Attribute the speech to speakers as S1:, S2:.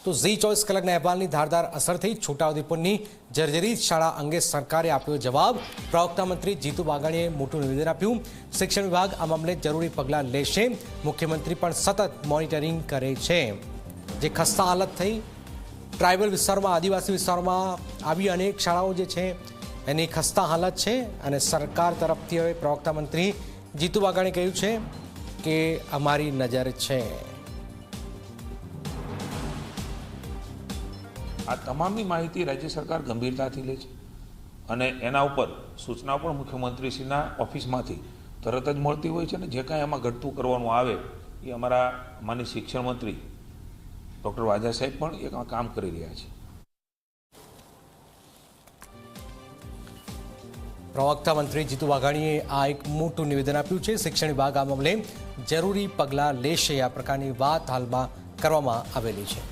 S1: તો ઝી 24 કલાકના અહેવાલની ધારદાર અસરથી છોટાઉદેપુરની જર્જરિત શાળા અંગે સરકારે આપ્યો જવાબ। પ્રવક્તા મંત્રી જીતુ વાઘાણીએ મોટું નિવેદન આપ્યું। શિક્ષણ વિભાગ આ મામલે જરૂરી પગલાં લેશે। મુખ્યમંત્રી પણ સતત મોનિટરિંગ કરે છે। જે ખસ્તા હાલત થઈ ટ્રાઇબલ વિસ્તારોમાં, આદિવાસી વિસ્તારોમાં આવી અનેક શાળાઓ જે છે એની ખસ્તા હાલત છે અને સરકાર તરફથી હવે પ્રવક્તા મંત્રી જીતુ વાઘાણીએ કહ્યું છે કે અમારી નજર છે।
S2: આ તમામની માહિતી રાજ્ય સરકાર ગંભીરતાથી લે છે અને એના ઉપર સૂચના પણ મુખ્યમંત્રીશ્રીના ઓફિસમાંથી તરત જ મળતી હોય છે ને જે કાંઈ એમાં ઘટતું કરવાનું આવે એ અમારા માનનીય શિક્ષણ મંત્રી ડૉક્ટર વાજા સાહેબ પણ એ કામ કરી રહ્યા છે।
S1: પ્રવક્તા મંત્રી જીતુ વાઘાણીએ આ એક મોટું નિવેદન આપ્યું છે। શિક્ષણ વિભાગ આ મામલે જરૂરી પગલાં લેશે આ પ્રકારની વાત હાલમાં કરવામાં આવેલી છે।